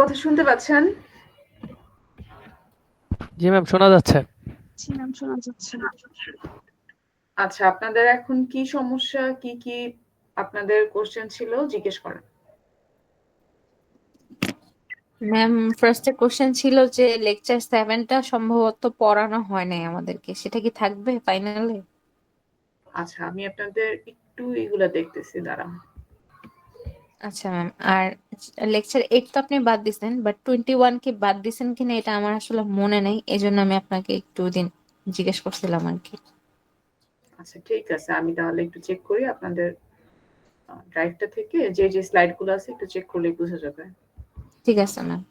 কথা শুনতে পাচ্ছেন? জি ম্যাম, শোনা যাচ্ছে। জি ম্যাম, শোনা যাচ্ছে। আচ্ছা, আপনাদের এখন কি সমস্যা, কি আপনাদের কোশ্চেন ছিল জিজ্ঞেস করেন। ম্যাম, ফার্স্টে কোশ্চেন ছিল যে লেকচার 7টা সম্ভবত পড়ানো হয় নাই আমাদেরকে, সেটা কি থাকবে ফাইনালে? আচ্ছা, আমি আপনাদের একটু এগুলা দেখতেছি, দাঁড়ান। আচ্ছা ম্যাম, আর লেকচার 8 তো আপনি বাদ দিছেন, বাট 21 কি বাদ দিছেন কিনা এটা আমার আসলে মনে নেই, এজন্য আমি আপনাকে একটু দিন জিজ্ঞেস করছিলাম আর কি। আচ্ছা, ঠিক আছে, আমি তাহলে একটু চেক করি আপনাদের ড্রাইভটা থেকে যে স্লাইড গুলো আছে একটু চেক করলেই বোঝা যাবে। ঠিক আছে ম্যাম।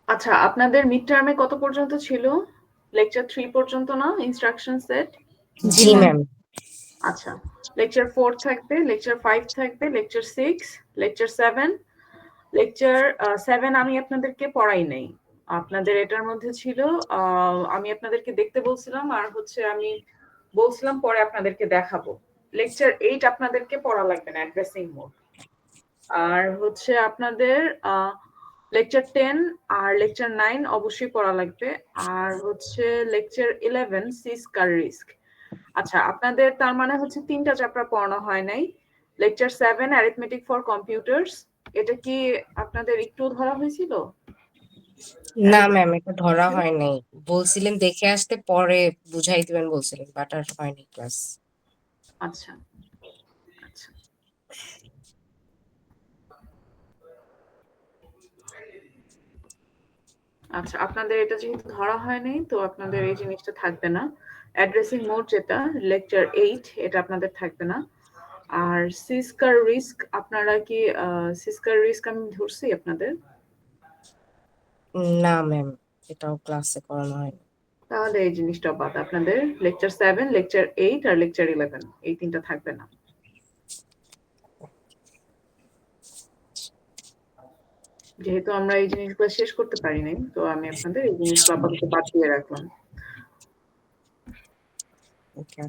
আচ্ছা, আপনাদের মিড টার্মে কত পর্যন্ত ছিল? লেকচার 3 পর্যন্ত না ইনস্ট্রাকশন সেট? জি জি ম্যাম। ম্যাম। আচ্ছা, লেকচার 4 থাকবে, লেকচার 5 থাকবে, লেকচার 6, লেকচার 7। লেকচার 7 আমি আপনাদেরকে পড়াই নাই। আপনাদের এটার মধ্যে ছিল আমি আপনাদেরকে দেখতে বলছিলাম, আর হচ্ছে আমি বলছিলাম পরে আপনাদেরকে দেখাবো। লেকচার 8 আপনাদেরকে পড়া লাগবে না, অ্যাড্রেসিং মোড। আর হচ্ছে আপনাদের লেকচার 10 আর লেকচার 9 অবশ্যই পড়া লাগবে। আর হচ্ছে লেকচার 11 সিস্ক আর রিস্ক। আচ্ছা, আপনাদের তার মানে হচ্ছে 3টা চ্যাপ্টার পড়ানো হয় নাই। লেকচার 7 অ্যারিথমেটিক ফর কম্পিউটার্স, এটা কি আপনাদের একটু ধরা হয়েছিল? না ম্যাম, এটা ধরা হয় নাই। বলছিলেন দেখে আসতে, পরে বুঝাই দিবেন বলছিলেন, বাট আর হয়নি ক্লাস। আচ্ছা আচ্ছা আচ্ছা, আপনাদের এটা যেহেতু ধরা হয়নি তো আপনাদের এই জিনিসটা থাকবে না। অ্যাড্রেসিং মোড যেটা লেকচার 8, এটা আপনাদের থাকবে না। আর সিস্কার রিস্ক, আপনারা কি সিস্কার রিস্ক আমি ধরছি আপনাদের? না ম্যাম, এটাও ক্লাসে করানো হয়নি। তাহলে এই জিনিসটা বাদ। আপনাদের লেকচার 7, লেকচার 8 আর লেকচার 11 এই 3টা থাকবে না। যেহেতু আমরা এই জিনিসগুলো শেষ করতে পারি নাই, তো আমি আপনাদের এই জিনিসগুলো আপাতত বাদ দিয়ে রাখলাম। ওকে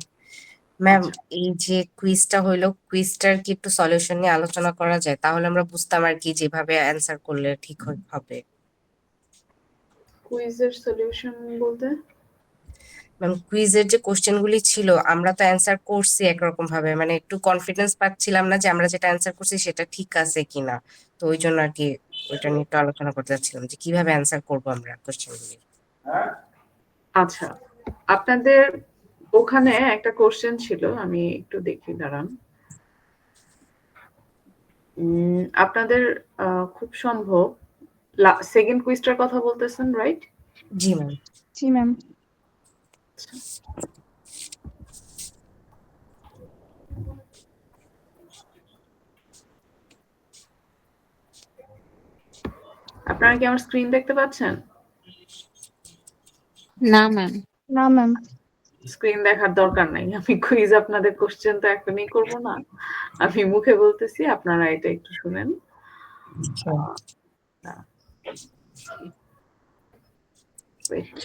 ম্যাম, আচ্ছা, এই যে কুইজটা হইলো, কুইজটার কি একটু সলিউশন নিয়ে আলোচনা করা যায়? তাহলে আমরা বুঝতাম আর কি যেভাবে অ্যান্সার করলে ঠিক হবে। কুইজের সলিউশন বলতে? ম্যাম, কুইজের যে কোশ্চেন গুলি ছিল আমরা তো অ্যান্সার করছি একরকম ভাবে, মানে একটু কনফিডেন্স পাচ্ছিলাম না যে আমরা যেটা অ্যান্সার করছি সেটা ঠিক আছে কিনা। তো ওই জন্য আর কি ওইটা নিয়ে একটু আলোচনা করতে চাচ্ছিলাম যে কিভাবে অ্যান্সার করবো আমরা কোশ্চেন গুলি। আচ্ছা, আপনাদের ওখানে একটা কোশ্চেন ছিল, আমি একটু দেখি, দাঁড়ান। আপনাদের খুব সম্ভব সেকেন্ড কুইজটার কথা বলতেছেন, রাইট? জি ম্যাম। জি ম্যাম। আপনারা কি আমার স্ক্রিন দেখতে পাচ্ছেন? না ম্যাম। না ম্যাম। স্ক্রিন দেখার দরকার নাই, আমি কুইজ আপনাদের কোশ্চেন তো এখনই করব না, আমি মুখে বলতেছি, আপনারা এটা একটু শুনেন। Wait.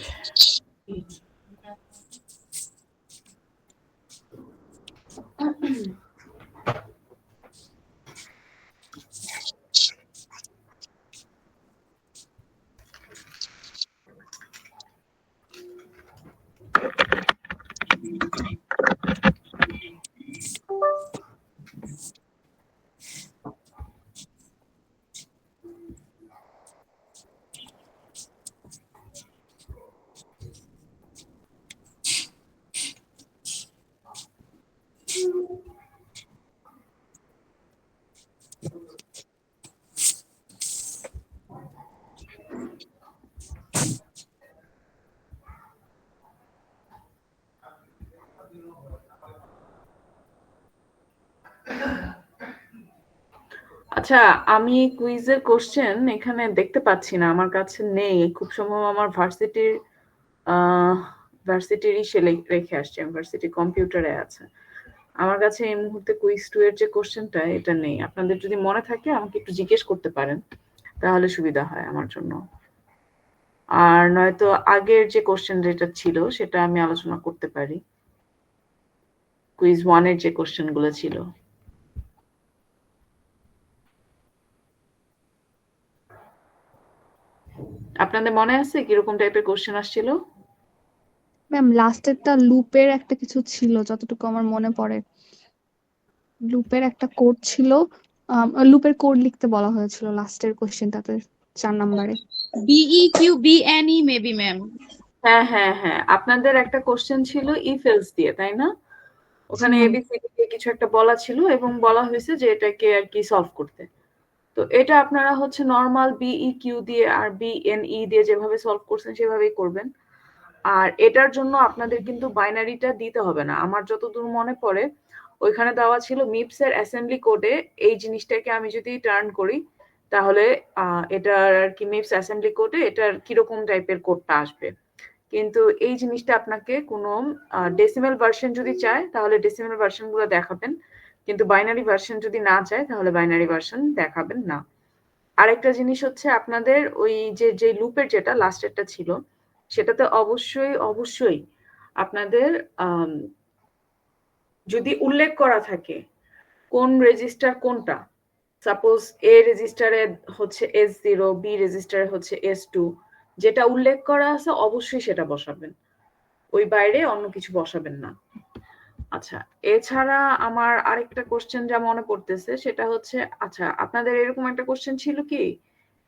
আচ্ছা, আমি কুইজের কোশ্চেন এখানে দেখতে পাচ্ছি না, আমার কাছে নেই। খুব সম্ভব আমার ভার্সিটির ভার্সিটিরই সে রেখে আসছে, ভার্সিটি কম্পিউটারে আছে। আমার কাছে এই মুহূর্তে কুইজ 2 এর যে কোশ্চেনটা এটা নেই। আপনাদের যদি মনে থাকে আমাকে একটু জিজ্ঞেস করতে পারেন, তাহলে সুবিধা হয় আমার জন্য। আর নয়তো আগের যে কোশ্চেন যেটা ছিল সেটা আমি আলোচনা করতে পারি, কুইজ 1 এর যে কোশ্চেন গুলো ছিল। আপনাদের মনে আছে কিরকম টাইপের কোশ্চেন আসছিল? ম্যাম লাস্টেরটা লুপের একটা কিছু ছিল যতটুকু আমার মনে পড়ে। লুপের একটা কোড ছিল, লুপের কোড লিখতে বলা হয়েছিল লাস্টের কোশ্চেনটাতে 4 নম্বরে। BEQBNE maybe ma'am. হ্যাঁ হ্যাঁ হ্যাঁ, আপনাদের একটা কোশ্চেন ছিল ইফ এলস দিয়ে, তাই না? ওখানে হুম। এবিসিডি দিয়ে কিছু একটা বলা ছিল এবং বলা হয়েছে যে এটাকে আর কি সলভ করতে। তো এটা আপনারা হচ্ছে নরমাল বিইকিউ দিয়ে আর বিএনই দিয়ে যেভাবে সলভ করছেন সেভাবেই করবেন। আর এটার জন্য আপনাদের কিন্তু বাইনারিটা দিতে হবে না, আমার যতদূর মনে পড়ে ওইখানে দেওয়া ছিল মিপস এর অ্যাসেম্বলি কোডে এই জিনিসটাকে আমি যদি টার্ন করি তাহলে এটার আর কি মিপস অ্যাসেম্বলি কোডে এটার কিরকম টাইপের কোডটা আসবে। কিন্তু এই জিনিসটা আপনাকে কোনো ডেসিমেল ভার্সন যদি চায় তাহলে ডেসিমেল ভার্সন গুলো দেখাবেন, কিন্তু বাইনারি ভার্সন যদি না চায় তাহলে বাইনারি ভার্সন দেখাবেন না। আরেকটা জিনিস হচ্ছে আপনাদের ওই যে লুপের যেটা লাস্টেরটা ছিল সেটাতে অবশ্যই অবশ্যই আপনাদের যদি উল্লেখ করা থাকে কোন রেজিস্টার কোনটা, সাপোজ এ রেজিস্টারে হচ্ছে S0, বি রেজিস্টারে হচ্ছে S2, যেটা উল্লেখ করা আছে অবশ্যই সেটা বসাবেন, ওই বাইরে অন্য কিছু বসাবেন না। আচ্ছা, এছাড়া আমার আরেকটা কোশ্চেন যা মনে পড়তেছে সেটা হচ্ছে, আচ্ছা আপনাদের এরকম একটা কোশ্চেন ছিল কি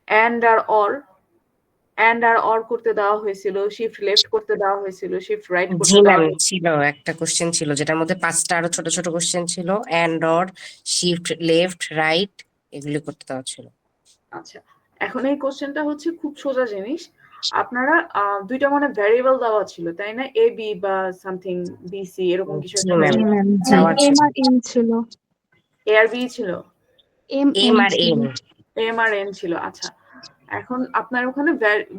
অ্যান্ড আর অর করতে দেওয়া হয়েছিল, শিফট লেফট করতে দেওয়া হয়েছিল, শিফট রাইট জি করতে দেওয়া ম্যাম, হয়েছিল। ছিল একটা কোশ্চেন ছিল যেটার মধ্যে 5টা আরো ছোট ছোট কোশ্চেন ছিল, and or, shift left right, এগুলি করতে দেওয়া ছিল। আচ্ছা, এখন এই কোশ্চেনটা হচ্ছে খুব সোজা জিনিস। আপনারা দুইটা মানে ভ্যারিয়েবল দেওয়া ছিল তাই না, এ বি বা সামথিং বি সি এরকম কিছু জি একটা ম্যাম, জি ম্যাম, দেওয়া এম ছিল। আর এন ছিল। এ আর বি ছিল, এম এম আর ছিল। এন। এম আর এন ছিল। আচ্ছা, এখন আপনার ওখানে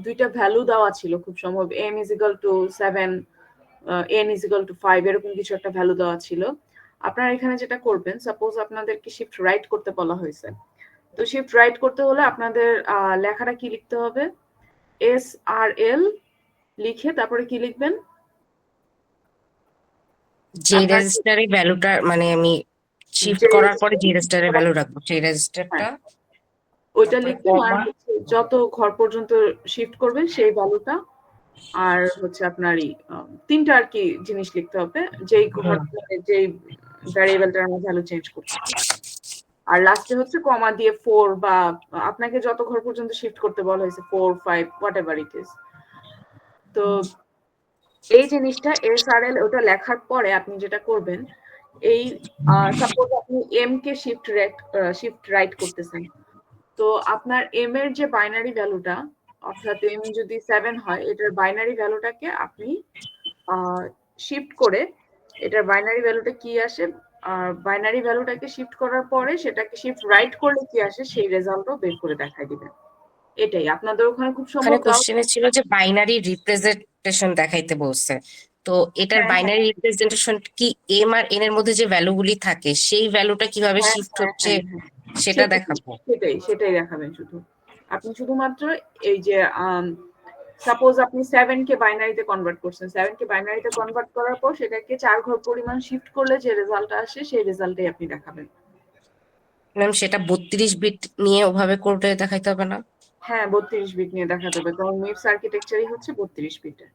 দুইটা ভ্যালু দেওয়া ছিল খুব সম্ভব, M is equal to 7, N is equal to 5, এরকম কিছু একটা ভ্যালু দেওয়া ছিল। আপনারা এখানে যেটা করবেন, সাপোজ আপনাদেরকে শিফট রাইট করতে বলা হয়েছে, তো শিফট রাইট করতে হলে আপনাদের লেখাটা কি লিখতে হবে, SRL লিখে তারপরে কি লিখবেন, যে আপনার রেজিস্টারে ভ্যালুটা মানে আমি শিফট যে করার পরে যে রেজিস্টারে ভ্যালু রাখবো সেই রেজিস্টারটা, হ্যাঁ, ওইটা তারপরে লিখবেন আর কমা। হচ্ছে যত ঘর পর্যন্ত শিফট করবেন সেই ভ্যালুটা, আর হচ্ছে আপনার তিনটা আর কি জিনিস লিখতে হবে, যেই ঘর যেই ভ্যারিয়েবলটার আমরা ভ্যালু চেঞ্জ করতে হবে। আর লাস্টে হচ্ছে কমা দিয়ে 4 বা আপনাকে যত ঘর পর্যন্ত শিফট করতে বলা হয়েছে 4, 5 হোয়াট এভার ইট ইজ। তো এই জিনিসটা SRL ওটা লেখার পরে আপনি যেটা করবেন, এই সাপোজ আপনি এম কে শিফট রাইট করতেছেন, তো আপনার এম এর যে বাইনারি ভ্যালুটা, অর্থাৎ এম যদি 7 হয় এটার বাইনারি ভ্যালুটাকে আপনি শিফট করে, এটার বাইনারি ভ্যালুটা কি আসে, আর বাইনারি ভ্যালুটাকে শিফট করার পরে সেটাকে শিফট রাইট করলে কি আসে সেই রেজাল্টও বের করে দেখাই দিবেন। এটাই আপনাদের ওখানে খুব ওখানে সম্ভব কোশ্চেনে ছিল যে বাইনারি রিপ্রেজেন্টেশন দেখাইতে বলছে, তো এটার হ্যাঁ বাইনারি রিপ্রেজেন্টেশন কি এম আর এন এর মধ্যে যে ভ্যালুগুলি থাকে সেই ভ্যালুটা কিভাবে হ্যাঁ শিফট হ্যাঁ হচ্ছে হ্যাঁ হ্যাঁ, সেটা সেটাই দেখাবো। সেটাই দেখাবেন। শুধু আপনি শুধুমাত্র এই যে সাপোজ আপনি 7 কে বাইনারিতে কনভার্ট করছেন, 7 কে বাইনারিতে কনভার্ট করার পর সেটাকে 4 ঘর পরিমাণ শিফট করলে যে রেজাল্টটা আসে সেই রেজাল্টটাই আপনি দেখাবেন। ম্যাম সেটা 32 বিট নিয়ে ওভাবে করে দেখাইতে হবে না? হ্যাঁ, 32 বিট নিয়ে দেখাতে হবে, কারণ মিপস আর্কিটেকচারই হচ্ছে 32 বিটের।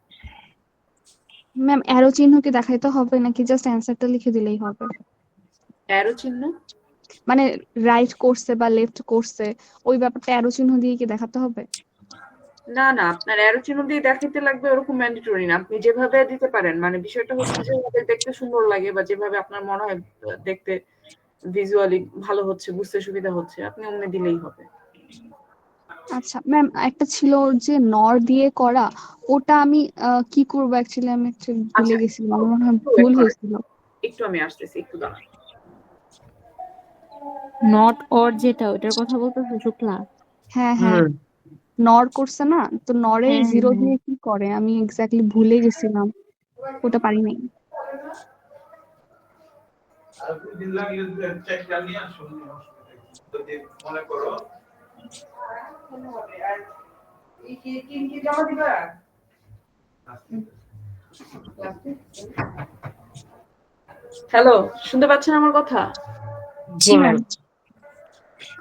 ম্যাম অ্যারো চিহ্ন কি দেখাইতে হবে নাকি জাস্ট অ্যান্সারটা লিখে দিলেই হবে? অ্যারো চিহ্ন? মানে রাইট করছে বা লেফট করছে ওই ব্যাপারটা অ্যারো চিহ্ন দিয়ে কি দেখাতে হবে? না না, আপনার অ্যারো চিহ্ন দিয়ে দেখাতে লাগবে ওরকম ম্যান্ডেটরি না, আপনি যেভাবে দিতে পারেন, মানে বিষয়টা হচ্ছে যেভাবে দেখতে সুন্দর লাগে বা যেভাবে আপনার মনে হয় দেখতে ভিজুয়ালি ভালো হচ্ছে, বুঝতে সুবিধা হচ্ছে, আপনি অমনি দিলেই হবে। আচ্ছা ম্যাম, একটা ছিল যে নর দিয়ে করা, ওটা আমি কি করবো অ্যাকচুয়ালি আমি ভুলে আচ্ছা, গেছিলাম, আমার মনে হয় একটু ভুল wait করেন, হয়েছিল। একটু আমি আসতেছি, একটু দাঁড়ান। নট অর যেটা ওটার কথা বলতেছে শুক্লা? হ্যাঁ হ্যাঁ, নর করছে না, তো নরে হ্যাঁ জিরো হ্যাঁ দিয়ে কি করে আমি এক্স্যাক্টলি ভুলে গেছিলাম, ওটা পারি নাই। আর দিন লাগলে চেক জানিয়ে আসুন, যদি মনে করো হ্যালো, শুনতে পাচ্ছেন আমার কথা? জি ম্যাম।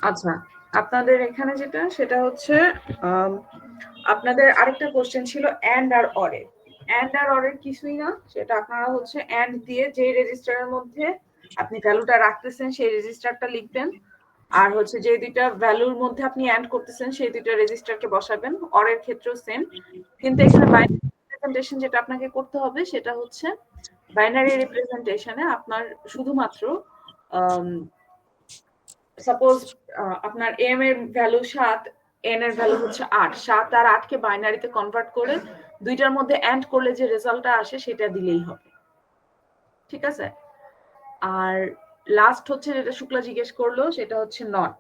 আচ্ছা, আপনাদের এখানে যেটা সেটা হচ্ছে আপনাদের আরেকটা কোশ্চেন ছিল এন্ড আর অরে। এন্ড আর অরের কিছুই না, সেটা আপনারা হচ্ছে এন্ড দিয়ে যে রেজিস্টারের মধ্যে আপনি ভ্যালুটা রাখতেছেন সেই রেজিস্টারটা লিখবেন, আর হচ্ছে যে দুইটা ভ্যালুর মধ্যে আপনি এন্ড করতেছেন সেই দুইটা রেজিস্টারকে বসাবেন। অরের ক্ষেত্রেও সেম, কিন্তু এখানে বাইনারি রিপ্রেজেন্টেশন যেটা আপনাকে করতে হবে সেটা হচ্ছে বাইনারি রিপ্রেজেন্টেশনে আপনার শুধুমাত্র সাপোজ আপনার এম এর ভ্যালু 7, এন এর ভ্যালু হচ্ছে 8, 7 আর 8 কে বাইনারিতে কনভার্ট করে দুইটার মধ্যে এন্ড করলে যে রেজাল্টটা আসে সেটা দিলেই হবে, ঠিক আছে? আর লাস্ট হচ্ছে যেটা শুক্লা জিজ্ঞেস করলো সেটা হচ্ছে নট।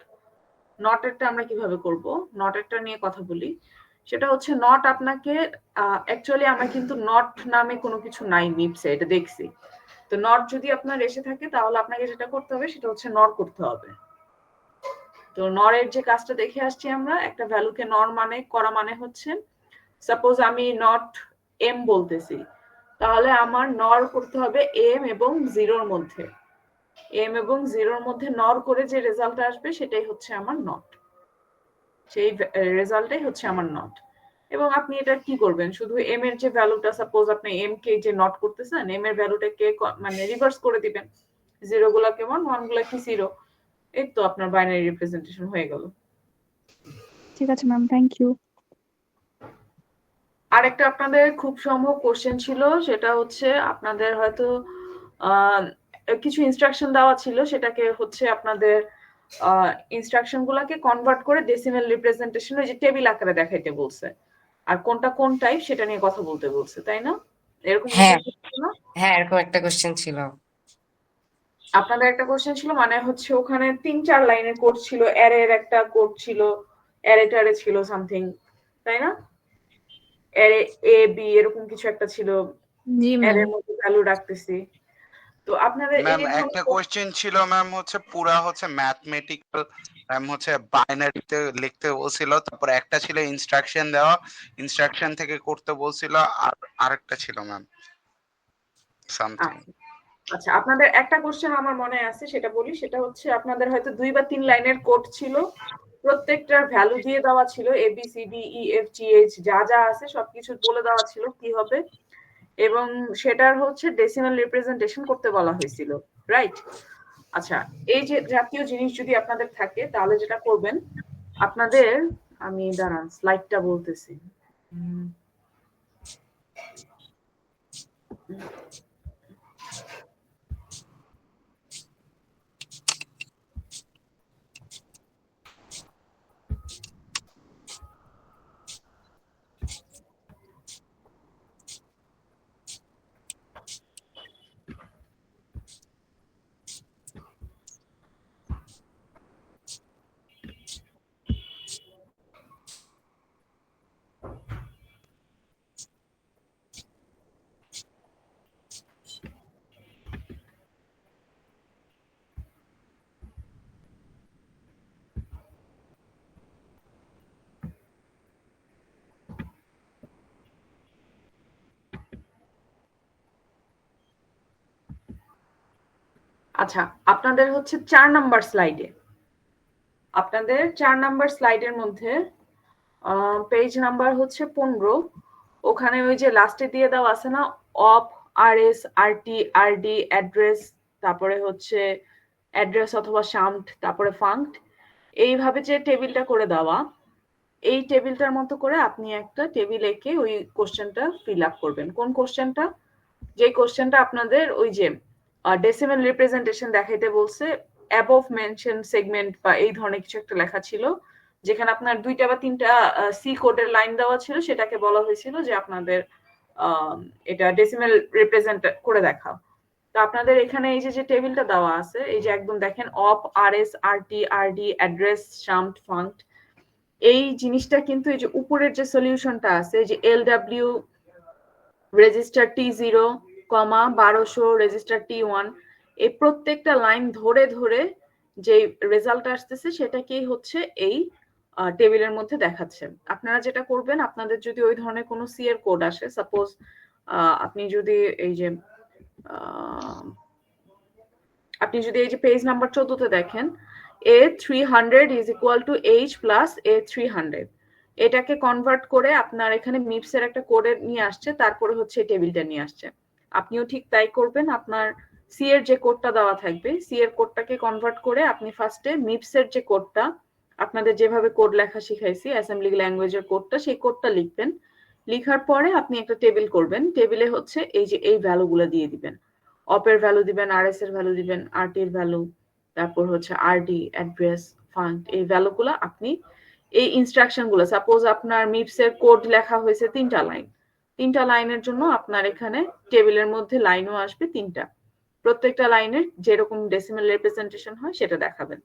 নটেরটা আমরা কিভাবে করব, নটেরটা নিয়ে কথা বলি। সেটা হচ্ছে নট আপনাকে অ্যাকচুয়ালি আমরা কিন্তু নট নামে কোনো কিছু নাই মিপসে, এটা দেখছি। তো নট যদি আপনার এসে থাকে তাহলে আপনাকে যেটা করতে হবে সেটা হচ্ছে নর করতে হবে। তো নরের যে কাজটা দেখে আসছি আমরা, একটা ভ্যালুকে নর মানে করা মানে হচ্ছে সাপোজ আমি নট এম বলতেছি, তাহলে আমার নর করতে হবে এম এবং জিরোর মধ্যে। এম এবং জিরোর মধ্যে নর করে যে রেজাল্ট আসবে সেটাই হচ্ছে আমার নট, সেই রেজাল্টটাই হচ্ছে আমার নট। এবং আপনি এটা কি করবেন, শুধু এম এর যে ভ্যালুটা, সাপোজ আপনি এম কে যে নট করতেছেন, এম এর ভ্যালুটাকে মানে রিভার্স করে দিবেন, জিরো গুলাকে 1, 1 গুলাকে 0। এই তো আপনার বাইনারি রিপ্রেজেন্টেশন হয়ে গেল। ঠিক আছে ম্যাম, থ্যাংক ইউ। আরেকটা আপনাদের খুব সম্ভব কোশ্চেন ছিল, সেটা হচ্ছে আপনাদের হয়তো কিছু ইনস্ট্রাকশন দেওয়া ছিল, সেটাকে হচ্ছে আপনাদের ইনস্ট্রাকশন গুলাকে কনভার্ট করে ডেসিমেল রিপ্রেজেন্টেশন ওই যে টেবিল আকারে দেখাইতে বলছে, আর কোনটা কোন টাইপ সেটা নিয়ে কথা বলতে বলছে, তাই না? এরকম হ্যাঁ না? হ্যাঁ, এরকম একটা কোশ্চেন ছিল। আপনাদের একটা কোশ্চেন ছিল, মানে হচ্ছে ওখানে 3-4 লাইনের কোড ছিল, অ্যারের একটা কোড ছিল, অ্যারে ছিল সামথিং, তাই না? অ্যারে এ বি এরকম কিছু একটা ছিল, জি ম্যাম। অ্যারের মধ্যে ভ্যালু রাখতেছি। তো আপনাদের এই ম্যাম যে একটা কোশ্চেন ছিল ম্যাম, হচ্ছে পুরা হচ্ছে ম্যাথমেটিক্যাল, ম্যাম হচ্ছে বাইনারিতে লিখতে বলছিল, তারপর একটা ছিল ইনস্ট্রাকশন দেওয়া, ইনস্ট্রাকশন থেকে করতে বলছিল, আর আরেকটা ছিল ম্যাম সামথিং। আচ্ছা, আপনাদের একটা কোশ্চেন আমার মনে আছে, সেটা বলি। সেটা হচ্ছে আপনাদের হয়তো 2 বা 3 লাইনের কোড ছিল, প্রত্যেকটার ভ্যালু দিয়ে দেওয়া ছিল, A B C D E F G H যা যা আছে সবকিছু বলে দেওয়া ছিল কি হবে, এবং সেটার হচ্ছে ডেসিমাল রিপ্রেজেন্টেশন করতে বলা হয়েছিল, রাইট? আচ্ছা, এই যে জাতীয় জিনিস যদি আপনাদের থাকে তাহলে যেটা করবেন আপনাদের, আমি দাঁড়ান স্লাইডটা বলতেছি। আচ্ছা, আপনাদের হচ্ছে 4 নাম্বার স্লাইডে, আপনাদের 4 নাম্বার স্লাইডের মধ্যে পেজ নাম্বার হচ্ছে 15, ওখানে ওই যে লাস্টে দিয়ে দেওয়া আছে না of RS RT RD address, তারপরে হচ্ছে অ্যাড্রেস অথবা শাম্পড, তারপরে ফাঙ্কড, এইভাবে যে টেবিলটা করে দেওয়া, এই টেবিলটার মতো করে আপনি একটা টেবিল এঁকে ওই কোশ্চেনটা ফিল আপ করবেন। কোন কোশ্চেনটা? যে কোশ্চেনটা আপনাদের ওই যে ডেসিমেল রিপ্রেজেন্টেশন দেখাইতে বলছে, অ্যাবভ মেনশন সেগমেন্ট বা এই ধরনের কিছু একটা লেখা ছিল, যেখানে আপনার 2টা বা 3টা সি কোডের লাইন দেওয়া ছিল, সেটাকে বলা হয়েছিল যে আপনাদের এটা ডেসিমেল রিপ্রেজেন্ট করে দেখা। তো আপনাদের এখানে এই যে টেবিলটা দেওয়া আছে, এই যে একদম দেখেন of RS RT RD address শাম্পড ফাঙ্কড, এই জিনিসটা কিন্তু এই যে উপরের যে সলিউশনটা আছে, যে এলডব্লিউ রেজিস্টার টি0, 1200 রেজিস্টার টি1, এই প্রত্যেকটা লাইন ধরে ধরে যে রেজাল্ট আসতেছে সেটাকেই হচ্ছে এই টেবিলের মধ্যে দেখাচ্ছে। আপনারা যেটা করবেন, আপনাদের যদি ওই ধরনের কোনো সি এর কোড আসে, সাপোজ আপনি যদি এই যে পেজ নাম্বার 14 তে দেখেন, A300 is equal two H plus A300, এটাকে কনভার্ট করে আপনার এখানে মিপস এর একটা কোডে নিয়ে আসছে, তারপরে হচ্ছে টেবিলটা নিয়ে আসছে। আপনিও ঠিক তাই করবেন। আপনার সি এর যে কোডটা দেওয়া থাকবে, সি এর কোডটাকে কনভার্ট করে আপনি ফার্স্টে মিপস এর যে কোডটা, আপনাদের যেভাবে কোড লেখা শিখাইছি অ্যাসেম্বলি ল্যাঙ্গুয়েজের কোডটা, সেই কোডটা লিখবেন। লিখার পরে আপনি একটা টেবিল করবেন। টেবিলে হচ্ছে এই ভ্যালুগুলো দিয়ে দিবেন। অপের ভ্যালু দিবেন, আরএস এর ভ্যালু দিবেন, আরটি এর ভ্যালু, তারপর হচ্ছে আরডি, অ্যাড্রেস, ফাঙ্ক, এই ভ্যালুগুলো আপনি এই ইনস্ট্রাকশনগুলো, সাপোজ আপনার মিপস এর কোড লেখা হয়েছে 3টা লাইন, 3টা লাইনের জন্য আপনার এখানে টেবিলের মধ্যে লাইনও আসবে 3টা। প্রত্যেকটা লাইনের যেরকম ডেসিমাল রিপ্রেজেন্টেশন হয় সেটা দেখাবেন।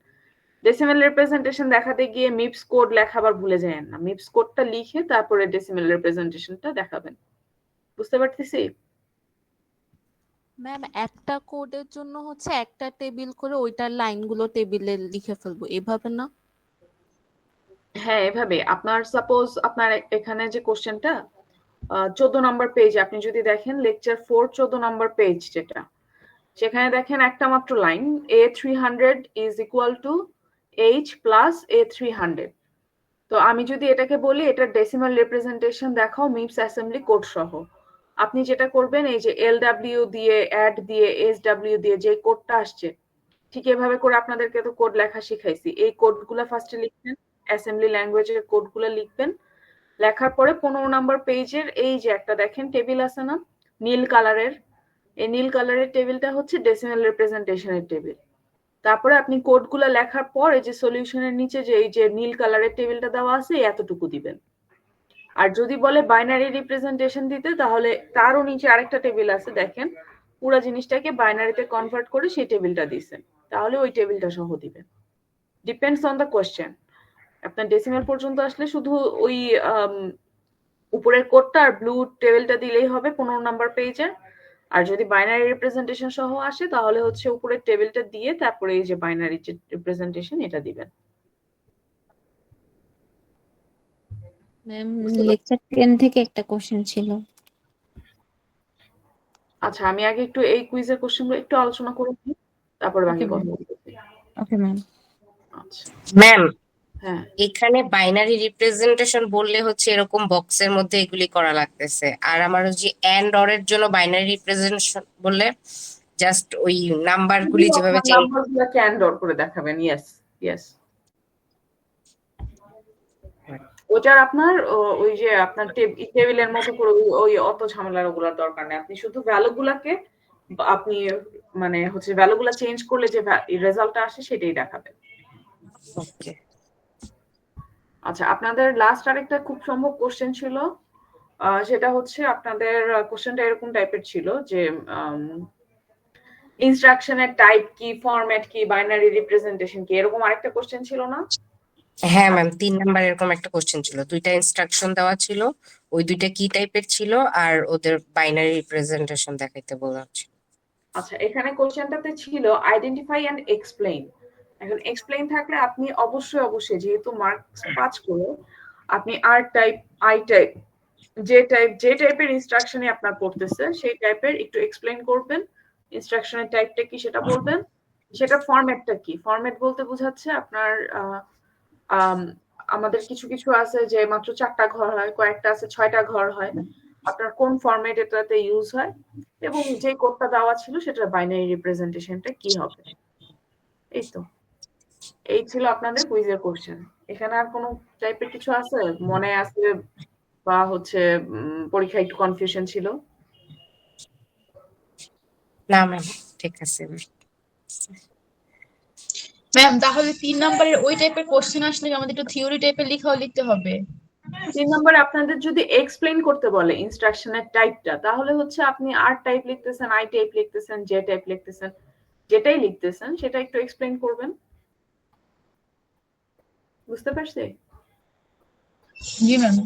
ডেসিমাল রিপ্রেজেন্টেশন দেখাতে গিয়ে মিপস কোড লেখা আবার ভুলে যাবেন না। মিপস কোডটা লিখে তারপরে ডেসিমাল রিপ্রেজেন্টেশনটা দেখাবেন। বুঝতে পারতেছি? ম্যাম একটা কোডের জন্য হচ্ছে একটা টেবিল করে ওইটার লাইনগুলো টেবিলে লিখে ফেলবো, এভাবে না? হ্যাঁ, এভাবে। আপনার সাপোজ আপনার এখানে যে কোশ্চেনটা 14 নম্বর পেজ, আপনি যদি দেখেন লেকচার 4 14 নম্বর পেজ যেটা, সেখানে দেখেন একটা মাত্র line, A300 is equal two H plus A300। তো আমি যদি এটাকে বলি এটা ডেসিমাল রিপ্রেজেন্টেশন দেখাও মিপস অ্যাসেম্বলি কোড সহ, আপনি যেটা করবেন এই যে LW দিয়ে, অ্যাড দিয়ে, SW দিয়ে যে কোডটা আসছে, ঠিক এভাবে করে আপনাদেরকে তো কোড লেখা শিখাইছি। এই কোডগুলো ফার্স্টে লিখবেন, অ্যাসেম্বলি ল্যাঙ্গুয়েজের কোডগুলো লিখবেন। লেখার পরে 15 নম্বর পেজের এই যে একটা দেখেন টেবিল আছে না নীল কালারের, এই নীল কালারের টেবিলটা হচ্ছে ডেসিমাল রিপ্রেজেন্টেশনের টেবিল। তারপরে আপনি কোডগুলো লেখার পর এই যে সলিউশনের নিচে যে এই যে নীল কালারের টেবিলটা দেওয়া আছে এতটুকু দিবেন। আর যদি বলে বাইনারি রিপ্রেজেন্টেশন দিতে, তাহলে তারও নিচে আরেকটা টেবিল আছে দেখেন, পুরো জিনিসটাকে বাইনারিতে কনভার্ট করে সেই টেবিলটা দিছেন, তাহলে ওই টেবিলটা সহ দিবেন। Depends on the question. আপনার ডেসিমাল পর্যন্ত আসলে শুধু ওই উপরের কোডটা আর ব্লু টেবিলটা দিলেই হবে 15 নাম্বার পেজে। আর যদি বাইনারি রিপ্রেজেন্টেশন সহ আসে তাহলে হচ্ছে উপরের টেবিলটা দিয়ে তারপরে এই যে বাইনারি রিপ্রেজেন্টেশন এটা দিবেন। ম্যাম লেকচার 10 থেকে একটা কোশ্চেন ছিল। আচ্ছা, আমি আগে একটু এই কুইজের কোশ্চেনগুলো একটু আলোচনা করে নিই, তারপরে বাকি Okay, কথা ma'am. বলতেছি। Okay ma'am. আচ্ছা, ম্যাম হ্যাঁ এখানে বাইনারি রিপ্রেজেন্টেশন বললে হচ্ছে এরকম বক্সের মধ্যে এগুলি করা লাগতেছে, আর আমার যে এন্ড অর এর জন্য বাইনারি রিপ্রেজেন্টেশন বললে জাস্ট ওই নাম্বারগুলি যেভাবে চেঞ্জ। নাম্বারগুলোকে অ্যান্ড অর করে দেখাবেন। ইয়েস ইয়েস, ওটার আপনার ওই যে আপনার টেবিলের মতো করে ওই অত ঝামেলার ওগুলোর দরকার নেই। আপনি শুধু ভ্যালুগুলাকে আপনি মানে হচ্ছে ভ্যালুগুলা চেঞ্জ করলে যে রেজাল্টটা আসে সেটাই দেখাবেন। ওকে, আচ্ছা, আপনাদের লাস্ট আরেকটা খুব সম্ভব কোশ্চেন ছিল, সেটা হচ্ছে আপনাদের কোশ্চেনটা এরকম টাইপের ছিল যে ইনস্ট্রাকশনের টাইপ কি, ফরম্যাট কি, বাইনারি রিপ্রেজেন্টেশন কি, এরকম আরেকটা কোশ্চেন ছিল না? হ্যাঁ ম্যাম 3 নাম্বার এরকম একটা কোশ্চেন ছিল, দুইটা ইনস্ট্রাকশন দেওয়া ছিল, ওই দুইটা কি টাইপের ছিল আর ওদের বাইনারি রিপ্রেজেন্টেশন দেখাইতে বলা হচ্ছে। আচ্ছা, এখানে কোশ্চেনটাতে ছিল আইডেন্টিফাই এন্ড এক্সপ্লেইন। এখন এক্সপ্লেইন থাকলে আপনি অবশ্যই যেহেতু মার্কস 5 করে, আপনি আর টাইপ, আই টাইপ, যে টাইপের ইনস্ট্রাকশনে আপনার পড়তেছে সেই টাইপের একটু এক্সপ্লেইন করবেন। ইনস্ট্রাকশনের টাইপটা কি সেটা বলবেন, সেটা ফরম্যাটটা কি। ফরম্যাট বলতে বোঝাচ্ছে আপনার আমাদের কিছু কিছু আছে যে মাত্র 4টা ঘর হয়, কয়েকটা আছে 6টা ঘর হয়, আপনার কোন ফরম্যাট এটাতে ইউজ হয় এবং যে কোডটা দেওয়া ছিল সেটার বাইনারি রিপ্রেজেন্টেশনটা কি হবে। এই তো, এই ছিল আপনাদের কুইজের কোশ্চেন। এখানে আর কোনো টাইপের কিছু আছে মনে আছে বা হচ্ছে পরীক্ষায় একটু কনফিউশন ছিল? না ম্যাম ঠিক আছে। ম্যাম তাহলে 3 নম্বরের ওই টাইপের কোশ্চেন আসলে কি আমাদের একটু থিওরি টাইপের লিখাও লিখতে হবে? 3 নম্বরে আপনাদের যদি এক্সপ্লেইন করতে বলে ইনস্ট্রাকশনের টাইপটা, তাহলে হচ্ছে আপনি আর টাইপ লিখতেছেন, আই টাইপ লিখতেছেন, জে টাইপ লিখতেছেন, যেটাই লিখতেছেন সেটা একটু এক্সপ্লেইন করবেন। বুঝতে পারছি? জি ম্যাম।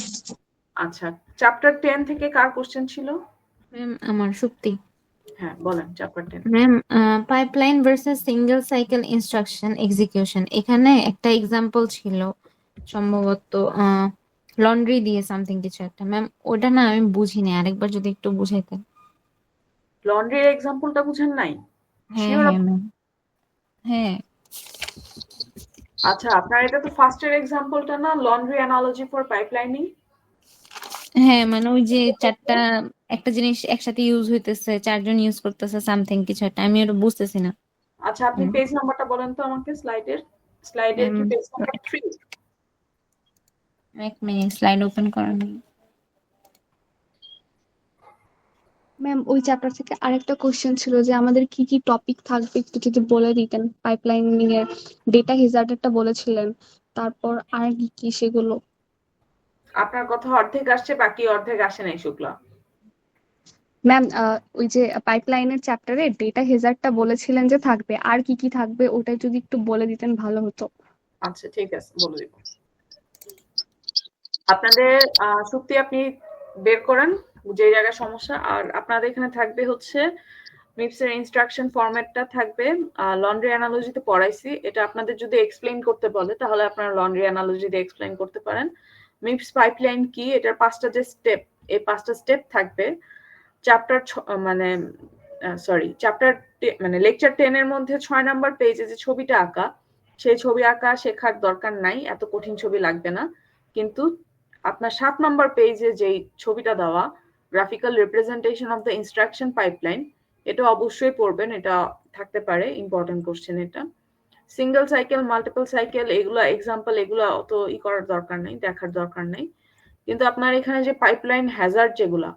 আচ্ছা, চ্যাপ্টার 10 থেকে কার কোশ্চেন ছিল? ম্যাম আমার সুপ্তি। হ্যাঁ বলেন, chapter 10। Ma'am pipeline versus single cycle instruction execution, এখানে একটা এক্সাম্পল ছিল সম্ভবত লন্ড্রি দিয়ে সামথিং কিছু একটা। ম্যাম ওটা না আমি বুঝিনি, আরেকবার যদি একটু বুঝাইতেন। লন্ড্রির এক্সাম্পলটা বুঝেন নাই? হ্যাঁ শিওর? হ্যাঁ ম্যাম, হ্যাঁ আচ্ছা, আপনার এটা তো ফার্স্টের এক্সাম্পলটা না, লন্ড্রি অ্যানালজি ফর পাইপলাইনিং। হ্যাঁ, মানে ওই যে চারটা একটা জিনিস একসাথে ইউজ হইতেছে, চারজন ইউজ করতেছে সামথিং কিছু একটা, আমি ওটা বুঝতেছি না। আচ্ছা, আপনি পেজ নাম্বারটা বলেন তো আমাকে, স্লাইডের কি পেজ নাম্বার 3? এক মিনিট, স্লাইড ওপেন করা নেই। ম্যাম ওই চ্যাপ্টার থেকে আরেকটা কোশ্চেন ছিল যে আমাদের কি কি টপিক থাকবে একটু যদি বলে দিতেন। পাইপলাইনিং এর ডেটা হেজার্ডেরটা বলেছিলেন, তারপর আর কি কি সেগুলো। আপনার কথা অর্ধেক আসছে, বাকি অর্ধেক আসে নাই শুক্লা। ম্যাম ওই যে পাইপলাইনের চ্যাপ্টারে ডেটা হেজার্ডটা বলেছিলেন যে থাকবে, আর কি কি থাকবে ওটা যদি একটু বলে দিতেন ভালো হতো। আচ্ছা ঠিক আছে, বলে দিব। আপনাদের শক্তি আপনি বের করেন যে জায়গায় সমস্যা। আর আপনাদের এখানে থাকবে হচ্ছে মিপস এর ইনস্ট্রাকশন ফরম্যাটটা থাকবে। লন্ড্রি অ্যানালজিতে পড়াইছি, এটা আপনাদের যদি এক্সপ্লেইন করতে বলে তাহলে আপনারা লন্ড্রি অ্যানালজিতে এক্সপ্লেইন করতে পারেন। মিপস পাইপলাইন কি, এটার 5টা যে স্টেপ, এই 5টা স্টেপ থাকবে। চ্যাপ্টার মানে লেকচার 10 এর মধ্যে 6 নাম্বার পেজে যে ছবিটা আঁকা, সেই ছবি আঁকা শেখার দরকার নাই, এত কঠিন ছবি লাগবে না। কিন্তু আপনার 7 নাম্বার পেজে যেই ছবিটা দেওয়া, graphical representation of the instruction pipeline, এটা অবশ্যই পড়বেন, এটা থাকতে পারে ইম্পর্টেন্ট কোশ্চেন এটা। সিঙ্গেল সাইকেল, মাল্টিপল সাইকেল, এগুলো এক্সাম্পল, এগুলো অত করার দরকার নেই, দেখার দরকার নেই। কিন্তু আপনার এখানে যে পাইপলাইন হ্যাজার্ড যেগুলা,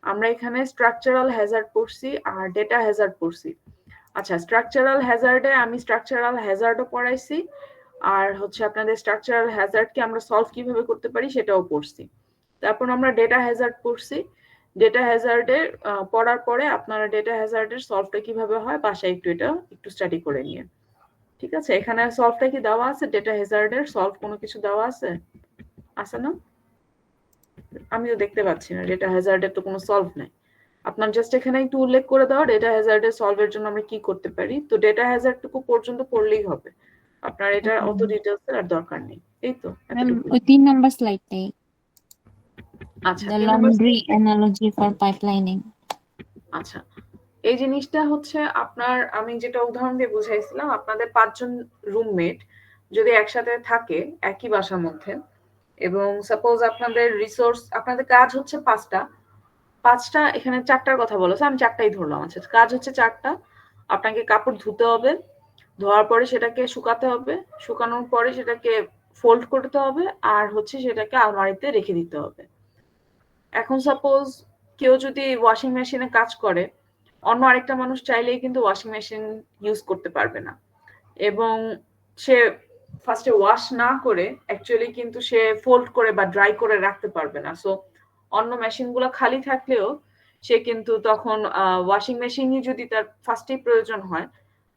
আমরা এখানে স্ট্রাকচারাল হ্যাজার্ড পড়ছি আর ডেটা হ্যাজার্ড পড়ছি। আচ্ছা, স্ট্রাকচারাল হ্যাজার্ডে আমি স্ট্রাকচারাল হ্যাজার্ডও পড়াইছি, আর হচ্ছে আপনাদের স্ট্রাকচারাল হ্যাজার্ডকে আমরা সলভ কিভাবে করতে পারি সেটাও পড়ছি। তারপর আমরা ডেটা হ্যাজার্ড পড়ছি। ডেটা হ্যাজার্ডের পড়ার পরে আপনারা ডেটা হ্যাজার্ডের সলভটা কিভাবে হয় বাসায় একটু স্টাডি করে নিয়ে। ঠিক আছে, এখানে সলভটা কি দেওয়া আছে? ডেটা হ্যাজার্ডের সলভ কোনো কিছু দেওয়া আছে? আছে না? আমি তো দেখতে পাচ্ছি না, ডেটা হ্যাজার্ডের তো কোনো সলভ নাই। আপনার জাস্ট এখানে একটু উল্লেখ করে দাও ডেটা হ্যাজার্ডের সলভের জন্য আমরা কি করতে পারি, তো ডেটা হ্যাজার্ডটুকু পর্যন্ত পড়লেই হবে। আপনার এটা অত ডিটেইলস এর আর দরকার নেই। এই তো ম্যাম এতটুকু। ওই 3 নাম্বার স্লাইডটাই, আচ্ছা, the 3 number. Laundry analogy for pipelining. আচ্ছা, এই জিনিসটা হচ্ছে আপনার, আমি যেটা উদাহরণ দিয়ে বুঝাইছিলাম, আপনাদের 5 জন রুমমেট যদি একসাথে থাকে একই বাসার মধ্যে, এবং সাপোজ আপনাদের রিসোর্স, আপনাদের কাজ হচ্ছে 5টা, এখানে 4টার কথা বলেছে, আমি 4টাই ধরলাম। আচ্ছা, কাজ হচ্ছে 4টা। আপনাকে কাপড় ধুতে হবে, ধোয়ার পরে সেটাকে শুকাতে হবে, শুকানোর পরে সেটাকে ফোল্ড করতে হবে, আর হচ্ছে সেটাকে আলমারিতে রেখে দিতে হবে। এখন সাপোজ কেউ যদি ওয়াশিং মেশিনে কাজ করে, অন্য আরেকটা মানুষ চাইলেই কিন্তু ওয়াশিং মেশিন ইউজ করতে পারবে না, এবং সে ফার্স্টে ওয়াশ না করে অ্যাকচুয়ালি কিন্তু সে ফোল্ড করে বা ড্রাই করে রাখতে পারবে না। সো অন্য মেশিনগুলো খালি থাকলেও সে কিন্তু তখন ওয়াশিং মেশিনই যদি তার ফার্স্টেই প্রয়োজন হয়,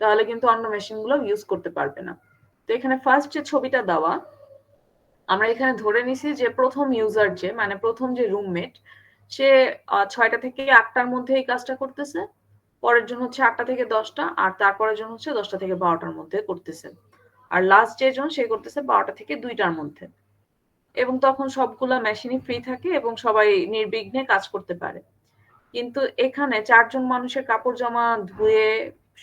তাহলে কিন্তু অন্য মেশিনগুলো ইউজ করতে পারবে না। তো এখানে ফার্স্ট যে ছবিটা দেওয়া, আমরা এখানে ধরে নিছি যে প্রথম ইউজার, যে মানে প্রথম যে রুমমেট, সে 6টা থেকে 8টার মধ্যে এই কাজটা করতেছে, পরের জন হচ্ছে 8টা থেকে 10টা, আর তারপরের জন হচ্ছে 10টা থেকে 12টার মধ্যে করতেছে, আর লাস্ট যে জন সে করতেছে 12টা থেকে 2টার মধ্যে। এবং তখন সবগুলা মেশিনই ফ্রি থাকে এবং সবাই নির্বিঘ্নে কাজ করতে পারে। কিন্তু এখানে 4 জন মানুষের কাপড় জামা ধুয়ে,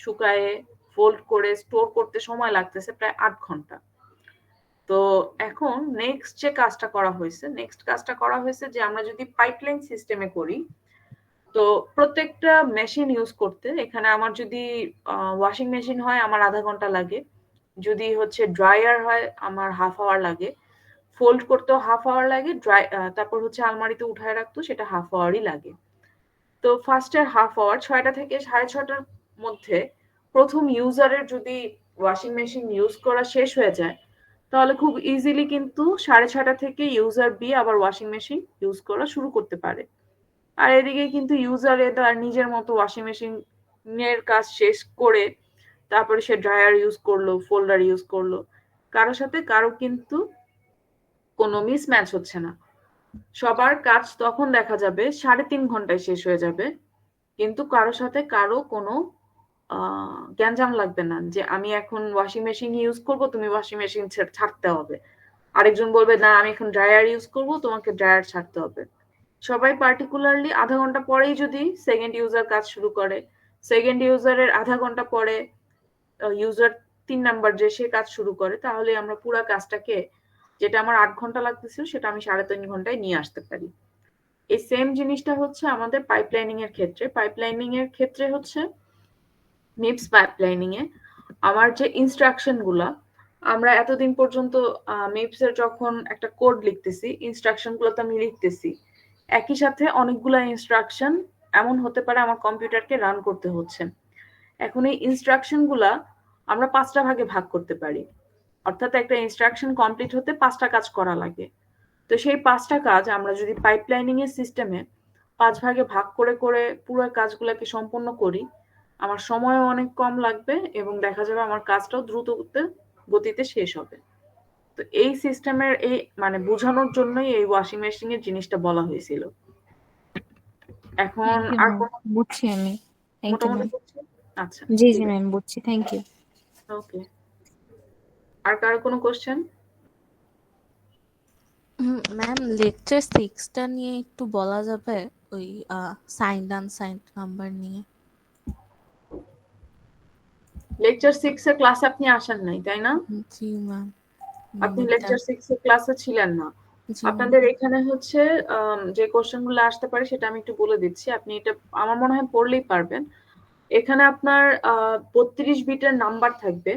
শুকায়ে, ফোল্ড করে স্টোর করতে সময় লাগতেছে প্রায় 8 ঘন্টা। তো এখন নেক্সট কাজটা করা হয়েছে যে আমরা যদি পাইপলাইন সিস্টেমে করি, তো প্রত্যেকটা মেশিন ইউজ করতে, এখানে আমার যদি ওয়াশিং মেশিন হয় আমার আধা ঘন্টা লাগে, যদি হচ্ছে ড্রায়ার হয় আমার হাফ আওয়ার লাগে, ফোল্ড করতেও হাফ আওয়ার লাগে, তারপর হচ্ছে আলমারিতে উঠায় রাখতো সেটা হাফ আওয়ারই লাগে। তো ফার্স্টের হাফ আওয়ার 6টা থেকে 6:30টার মধ্যে প্রথম ইউজারের যদি ওয়াশিং মেশিন ইউজ করা শেষ হয়ে যায়, তাহলে খুব ইজিলি কিন্তু 6:30টা থেকে ইউজার বি আবার ওয়াশিং মেশিন ইউজ করা শুরু করতে পারে। আর এদিকে কিন্তু ইউজার এ তার নিজের মতো ওয়াশিং মেশিনের কাজ শেষ করে তারপরে সে ড্রায়ার ইউজ করলো, ফোল্ডার ইউজ করলো, কারোর সাথে কারো কিন্তু কোনো মিসম্যাচ হচ্ছে না। সবার কাজ তখন দেখা যাবে 3.5 ঘন্টায় শেষ হয়ে যাবে, কিন্তু কারোর সাথে কারো কোনো গ্যাঞ্জাম লাগবে না যে আমি এখন ওয়াশিং মেশিন ইউজ করব, তুমি ওয়াশিং মেশিন ছাড়তে হবে। আরেকজন বলবে না আমি এখন ড্রায়ার ইউজ করব, তোমাকে ড্রায়ার ছাড়তে হবে। সবাই পার্টিকুলারলি আধা ঘন্টা পরেই যদি সেকেন্ড ইউজার কাজ শুরু করে, সেকেন্ড ইউজারের আধা ঘন্টা পরে ইউজার 3 নাম্বার যে সে কাজ শুরু করে, তাহলে আমরা পুরো কাজটাকে, যেটা আমার 8 ঘন্টা লাগতেছিল সেটা আমি 3.5 ঘন্টায় নিয়ে আসতে পারি। এই সেম জিনিসটা হচ্ছে আমাদের পাইপলাইনিং এর ক্ষেত্রে। পাইপলাইনিং এর ক্ষেত্রে হচ্ছে মিপস পাইপলাইনিং এ আমার যে ইনস্ট্রাকশন গুলা, আমরা এতদিন পর্যন্ত মিপস এর যখন একটা কোড লিখতেছি, ইনস্ট্রাকশন গুলো তো আমি লিখতেছি, একই সাথে অনেকগুলা ইনস্ট্রাকশন এমন হতে পারে আমার কম্পিউটারকে রান করতে হচ্ছে। এখন এই ইনস্ট্রাকশন গুলা আমরা 5টা ভাগে ভাগ করতে পারি, অর্থাৎ একটা ইনস্ট্রাকশন কমপ্লিট হতে 5টা কাজ করা লাগে। তো সেই 5টা কাজ আমরা যদি পাইপলাইনিং এর সিস্টেমে 5 ভাগে ভাগ করে করে পুরো কাজগুলোকে সম্পন্ন করি, আমার সময়ও অনেক কম লাগবে এবং দেখা যাবে আমার কাজটাও দ্রুত গতিতে শেষ হবে। তো এই সিস্টেমের এই মানে বোঝানোর জন্যই এই ওয়াশিং মেশিন এর জিনিসটা বলা হয়েছিল। এখন থ্যাংক ইউ আর ম্যাম, কোনো বুঝছি আমি। থ্যাংক ইউ মোটামুটি ম্যাম। বুঝছি? আচ্ছা, জি ঠিক জি আছে, ম্যাম, বুঝছি। Thank you. ওকে। আর কারো কোনো কোশ্চেন? ম্যাম লেকচার 6টা নিয়ে একটু বলা যাবে, ওই সাইন্ড আনসাইন্ড নাম্বার নিয়ে? লেকচার 6 এর ক্লাসে আপনি আসেন নাই, তাই না? জি ম্যাম। আপনি লেকচার 6 এর ক্লাসে ছিলেন না। জি ম্যাম। আপনাদের এখানে হচ্ছে যে কোশ্চেন গুলো আসতে পারে সেটা আমি একটু বলে দিচ্ছি, আপনি এটা আমার মনে হয় পড়লেই পারবেন। এখানে আপনার 32 বিটের নাম্বার থাকবে।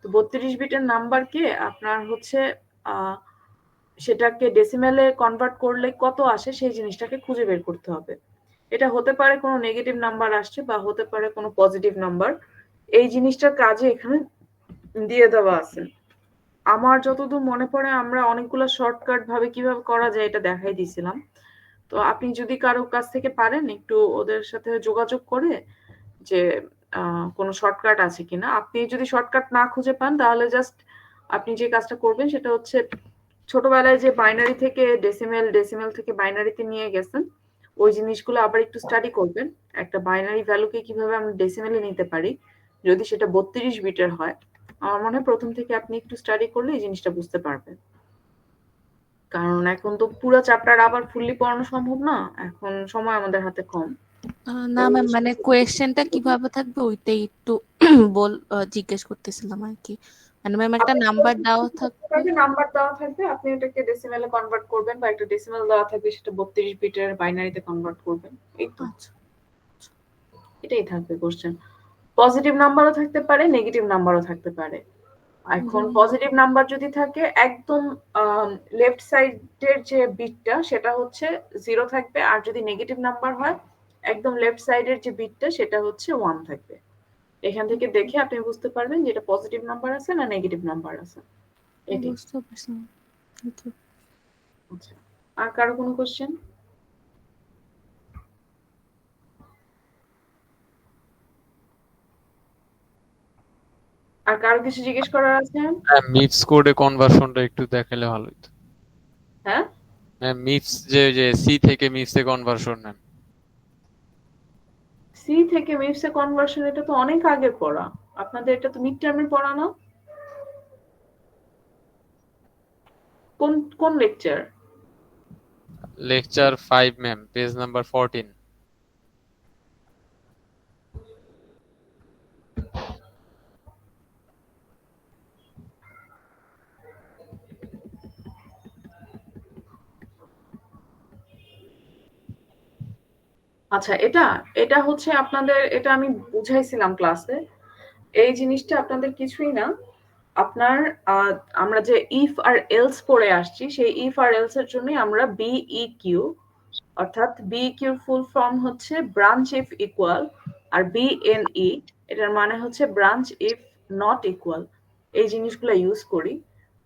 তো 32 বিটের নাম্বারকে আপনার হচ্ছে সেটাকে ডেসিমেলে কনভার্ট করলে কত আসে সেই জিনিসটাকে খুঁজে বের করতে হবে। এটা হতে পারে কোনো নেগেটিভ নাম্বার আসছে বা হতে পারে কোনো পজিটিভ নাম্বার। এই জিনিসটার কাজে এখানে দিয়ে দেওয়া আছে। আমার যতদূর মনে পড়ে আমরা অনেকগুলো শর্টকাট ভাবে কিভাবে করা যায় এটা দেখাই দিয়েছিলাম। তো আপনি যদি কারো কাছ থেকে পারেন একটু ওদের সাথে যোগাযোগ করে যে কোনো শর্টকাট আছে কিনা। আপনি যদি শর্টকাট না খুঁজে পান তাহলে জাস্ট আপনি যে কাজটা করবেন সেটা হচ্ছে ছোটবেলায় যে বাইনারি থেকে ডেসিমেল, ডেসিমেল থেকে বাইনারিতে নিয়ে গেছেন, ওই জিনিসগুলো আবার একটু স্টাডি করবেন। একটা বাইনারি ভ্যালুকে কিভাবে আমরা ডেসিমেলে নিতে পারি যদি সেটা 32 বিটের হয়। আমার মনে হয় প্রথম থেকে আপনি একটু স্টাডি করলে এই জিনিসটা বুঝতে পারবেন। কারণ এখন তো পুরো চ্যাপ্টার আবার ফুললি পড়ানো সম্ভব না, এখন সময় আমাদের হাতে কম। না ম্যাম, মানে কোয়েশ্চেনটা কিভাবে থাকবে ওইটাই একটু জিজ্ঞেস করতেছিলাম আর কি। মানে ম্যাম একটা নাম্বার দেওয়া থাকবে। নাম্বার দেওয়া থাকবে, আপনি এটাকে ডেসিমেলে কনভার্ট করবেন, বা একটা ডেসিমেল দেওয়া থাকবে সেটা 32 বিটের বাইনারিতে কনভার্ট করবেন। এই তো, আচ্ছা। এটাই থাকবে কোশ্চেন। পজিটিভ নাম্বারও থাকতে পারে, নেগেটিভ নাম্বারও থাকতে পারে। এখন পজিটিভ নাম্বার যদি থাকে একদম লেফট সাইডের যে বিটটা সেটা হচ্ছে 0 থাকবে, আর যদি নেগেটিভ নাম্বার হয় একদম লেফট সাইডের যে বিটটা সেটা হচ্ছে 1 থাকবে। এখান থেকে দেখে আপনি বুঝতে পারবেন যে এটা পজিটিভ নাম্বার আছে না নেগেটিভ নাম্বার আছে। এটাই। বুঝতে পারছি। Thank you. আচ্ছা, আর কারো কোনো কোশ্চেন? আর কারো কিছু জিজ্ঞেস করার আছে? মিপস কোডে কনভার্সনটা একটু দেখালে ভালো হতো। হ্যাঁ, মিপস যে সি থেকে মিপসে কনভার্সন নেন। সি থেকে মিপসে কনভার্সন এটা তো অনেক আগের পড়া। আপনাদের এটা তো মিড টার্মে পড়া না? কোন কোন lecture? Lecture 5 ma'am, page number 14। আচ্ছা, এটা এটা হচ্ছে আপনাদের, এটা আমি বুঝাইছিলাম ক্লাসে। এই জিনিসটা আপনাদের কিছুই না। আপনার আমরা যে ইফ আর এলস পড়ে আসছি, সেই ইফ আর এলস এর জন্য আমরা বিইকিউ, অর্থাৎ বিইকিউ ফুল ফর্ম হচ্ছে ব্রাঞ্চ ইফ ইকুয়াল, আর বিএনই এটার মানে হচ্ছে ব্রাঞ্চ ইফ নট ইকুয়াল। এই জিনিসগুলো ইউজ করি।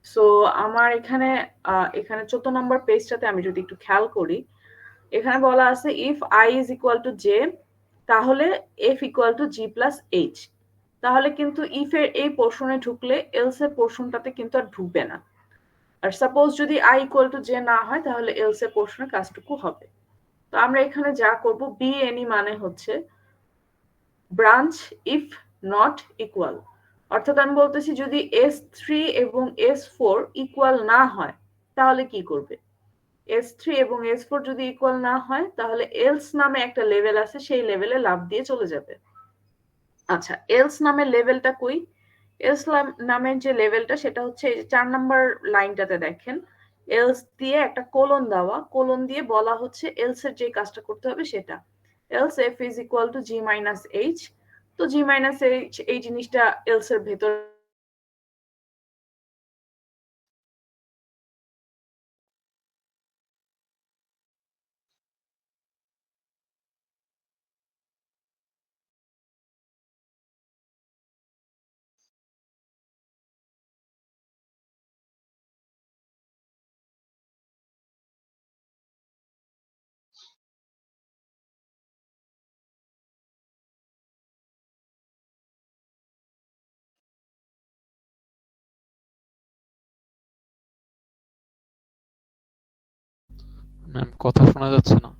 সো আমার এখানে এখানে 14 নম্বর পেজটাতে আমি যদি একটু খেয়াল করি, এখানে বলা আছে if I is equal to J, তাহলে F equal to G plus H. তাহলে কিন্তু ইফ এর এই পোর্শনে ঢুকলে এলস এর পোর্শনটাতে কিন্তু আর ঢুকবে না। আর সাপোজ যদি আই ইকুয়াল টু জে না হয় তাহলে এলস এর পোর্শনে কাজটুকু হবে। তো আমরা এখানে যা করব, বিএনই মানে হচ্ছে ব্রাঞ্চ ইফ নট ইকুয়াল। অর্থাৎ আমি বলতেছি যদি S3 এবং S4 ইকুয়াল না হয় তাহলে কি করবে? S3 এবং S4 যদি ইকুয়াল না হয় তাহলে এলস নামে একটা লেভেল আছে, সেই লেভেলে লাফ দিয়ে চলে যাবে। আচ্ছা, এলস নামের লেভেলটা কই? এলস নামের যে লেভেলটা সেটা হচ্ছে এই যে 4 নাম্বার লাইনটাতে দেখেন, এলস দিয়ে একটা কোলন দেওয়া, কোলন দিয়ে বলা হচ্ছে এলস এর যে কাজটা করতে হবে সেটা। Else F is equal to G minus H. তো জি মাইনাস এইচ এই জিনিসটা এলস এর ভেতর ম্যাম কথা শোনা যাচ্ছে না।